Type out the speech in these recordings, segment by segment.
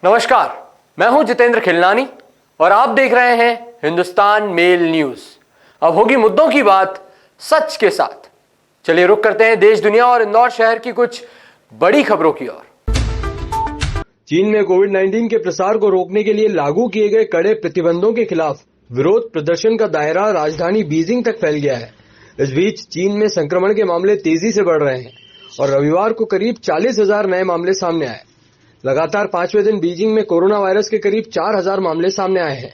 नमस्कार, मैं हूं जितेंद्र खिलनानी और आप देख रहे हैं हिंदुस्तान मेल न्यूज। अब होगी मुद्दों की बात सच के साथ। चलिए रुक करते हैं देश दुनिया और इंदौर शहर की कुछ बड़ी खबरों की ओर। चीन में कोविड-19 के प्रसार को रोकने के लिए लागू किए गए कड़े प्रतिबंधों के खिलाफ विरोध प्रदर्शन का दायरा राजधानी बीजिंग तक फैल गया है। इस बीच चीन में संक्रमण के मामले तेजी से बढ़ रहे हैं और रविवार को करीब 40,000 नए मामले सामने आए। लगातार 5वें दिन बीजिंग में कोरोना वायरस के करीब 4,000 मामले सामने आए हैं।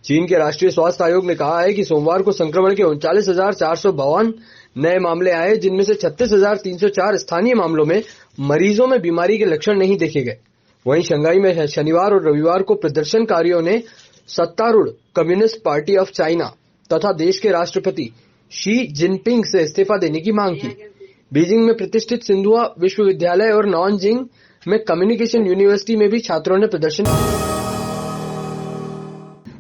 चीन के राष्ट्रीय स्वास्थ्य आयोग ने कहा है कि सोमवार को संक्रमण के 39,452 नए मामले आए, जिनमें से 36,304 स्थानीय मामलों में मरीजों में बीमारी के लक्षण नहीं देखे गए। वहीं शंघाई में शनिवार और रविवार को प्रदर्शनकारियों ने सत्तारूढ़ कम्युनिस्ट पार्टी ऑफ चाइना तथा देश के राष्ट्रपति शी जिनपिंग से इस्तीफा देने की मांग की। बीजिंग में प्रतिष्ठित सिंधुआ विश्वविद्यालय और नॉनजिंग में कम्युनिकेशन यूनिवर्सिटी में भी छात्रों ने प्रदर्शन।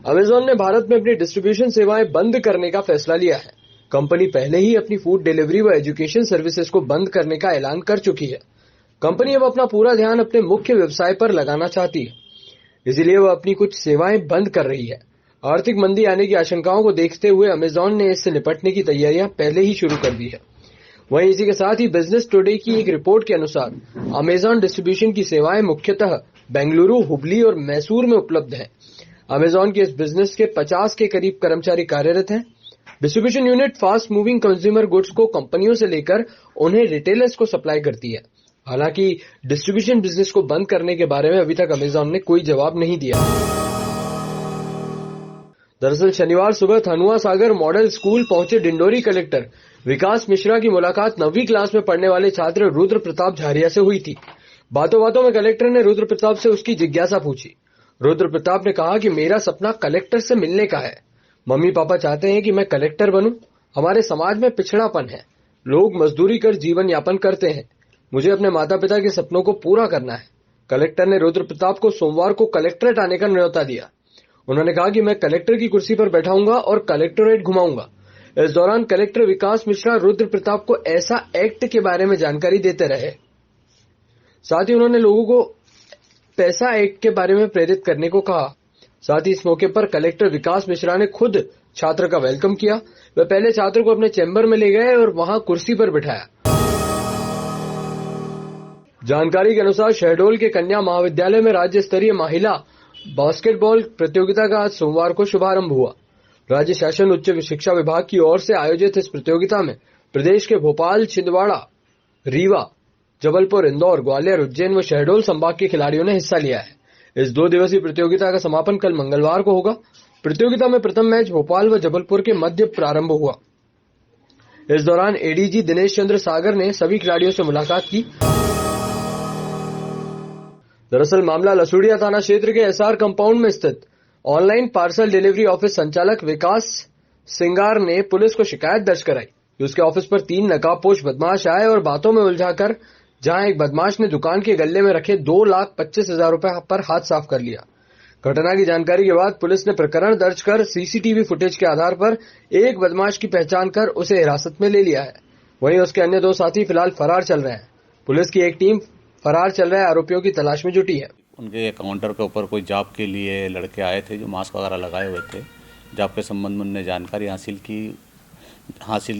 अमेजॉन ने भारत में अपनी डिस्ट्रीब्यूशन सेवाएं बंद करने का फैसला लिया है। कंपनी पहले ही अपनी फूड डिलीवरी व एजुकेशन सर्विसेज को बंद करने का ऐलान कर चुकी है। कंपनी अब अपना पूरा ध्यान अपने मुख्य व्यवसाय पर लगाना चाहती है, इसलिए वह अपनी कुछ सेवाएं बंद कर रही है। आर्थिक मंदी आने की आशंकाओं को देखते हुए अमेजॉन ने इससे निपटने की तैयारियां पहले ही शुरू कर दी है। वहीं इसी के साथ ही बिजनेस टुडे की एक रिपोर्ट के अनुसार अमेजॉन डिस्ट्रीब्यूशन की सेवाएं मुख्यतः बेंगलुरु, हुबली और मैसूर में उपलब्ध हैं। अमेजॉन के इस बिजनेस के 50 के करीब कर्मचारी कार्यरत हैं। Distribution unit fast moving consumer goods को कंपनियों से लेकर उन्हें रिटेलर्स को सप्लाई करती है। हालांकि डिस्ट्रीब्यूशन बिजनेस को बंद करने के बारे में अभी तक अमेजॉन ने कोई जवाब नहीं दिया। दरअसल शनिवार सुबह धनुआ सागर मॉडल स्कूल पहुंचे डिंडोरी कलेक्टर विकास मिश्रा की मुलाकात 9वीं क्लास में पढ़ने वाले छात्र रुद्र प्रताप झारिया से हुई थी। बातों बातों में कलेक्टर ने रुद्र प्रताप से उसकी जिज्ञासा पूछी। रुद्र प्रताप ने कहा कि मेरा सपना कलेक्टर से मिलने का है। मम्मी पापा चाहते हैं कि मैं कलेक्टर बनूं। हमारे समाज में पिछड़ापन है, लोग मजदूरी कर जीवन यापन करते हैं। मुझे अपने माता पिता के सपनों को पूरा करना है। कलेक्टर ने रुद्र प्रताप को सोमवार को कलेक्ट्रेट आने का न्योता दिया। उन्होंने कहा कि मैं कलेक्टर की कुर्सी पर बैठाऊंगा और कलेक्टोरेट घुमाऊंगा। इस दौरान कलेक्टर विकास मिश्रा रुद्र प्रताप को ऐसा एक्ट के बारे में जानकारी देते रहे। साथ ही उन्होंने लोगों को पैसा एक्ट के बारे में प्रेरित करने को कहा। साथ ही इस मौके पर कलेक्टर विकास मिश्रा ने खुद छात्र का वेलकम किया। वह पहले छात्र को अपने चैम्बर में ले गए और वहां कुर्सी पर बिठाया। जानकारी के अनुसार शहडोल के कन्या महाविद्यालय में राज्य स्तरीय महिला बास्केटबॉल प्रतियोगिता का आज सोमवार को शुभारंभ हुआ। राज्य शासन उच्च शिक्षा विभाग की ओर से आयोजित इस प्रतियोगिता में प्रदेश के भोपाल, छिंदवाड़ा, रीवा, जबलपुर, इंदौर, ग्वालियर, उज्जैन व शहडोल संभाग के खिलाड़ियों ने हिस्सा लिया है। इस 2 दिवसीय प्रतियोगिता का समापन कल मंगलवार को होगा। प्रतियोगिता में प्रथम मैच भोपाल व जबलपुर के मध्य प्रारंभ हुआ। इस दौरान एडीजी दिनेश चंद्र सागर ने सभी खिलाड़ियों से मुलाकात की। दरअसल मामला लसुड़िया थाना क्षेत्र के एसआर कंपाउंड में स्थित ऑनलाइन पार्सल डिलीवरी ऑफिस संचालक विकास सिंगार ने पुलिस को शिकायत दर्ज कराई कि उसके ऑफिस पर 3 नकाबपोश बदमाश आए और बातों में उलझाकर जहां एक बदमाश ने दुकान के गल्ले में रखे 2,25,000 रुपए पर हाथ साफ कर लिया। घटना की जानकारी के बाद पुलिस ने प्रकरण दर्ज कर सीसीटीवी फुटेज के आधार पर एक बदमाश की पहचान कर उसे हिरासत में ले लिया है। वहीं उसके अन्य 2 साथी फिलहाल फरार चल रहे हैं। पुलिस की एक टीम फरार चल रहे आरोपियों की तलाश में जुटी है। उनके काउंटर के ऊपर कोई जॉब के लिए लड़के आए थे जो मास्क वगैरह लगाए हुए थे। जॉब के संबंध में उन्होंने जानकारी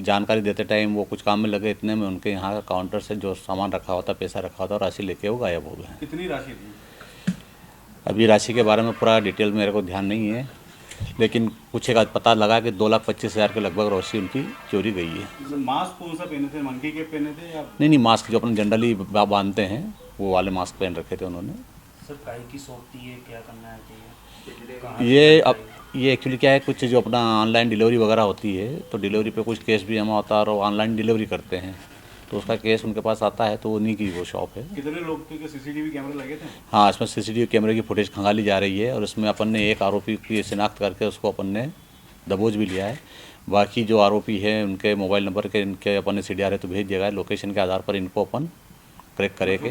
जानकारी देते टाइम वो कुछ काम में लगे, इतने में उनके यहाँ का काउंटर से जो सामान रखा होता, पैसा रखा होता, राशि लेके वो गायब हो गए। कितनी राशि थी? अभी राशि के बारे में पूरा डिटेल मेरे को ध्यान नहीं है, लेकिन कुछ एक पता लगा कि 2,25,000 के लगभग राशि उनकी चोरी गई है। मास्क कौन सा पहने थे? मंकी के पहने थे या नहीं, मास्क जो अपन जनरली बांधते हैं वो वाले मास्क पहन रखे थे उन्होंने। सर काहे की शॉप थी, ये क्या करना है? ये एक्चुअली क्या है, कुछ जो अपना ऑनलाइन डिलीवरी वगैरह होती है तो डिलीवरी पे कुछ केस भी जमा होता है और ऑनलाइन डिलीवरी करते हैं तो उसका केस उनके पास आता है, तो उन्हीं की वो शॉप है। कितने लोग थे? सीसीटीवी कैमरे लगे थे? हाँ, इसमें सीसीटीवी कैमरे की फुटेज खंगाली जा रही है और इसमें अपन ने एक आरोपी की शिनाख्त करके उसको अपन ने दबोच भी लिया है। बाकी जो आरोपी है उनके मोबाइल नंबर के इनके अपन ने CDR है तो भेज दिया गया है। लोकेशन के आधार पर इनको अपन ट्रैक करेंगे।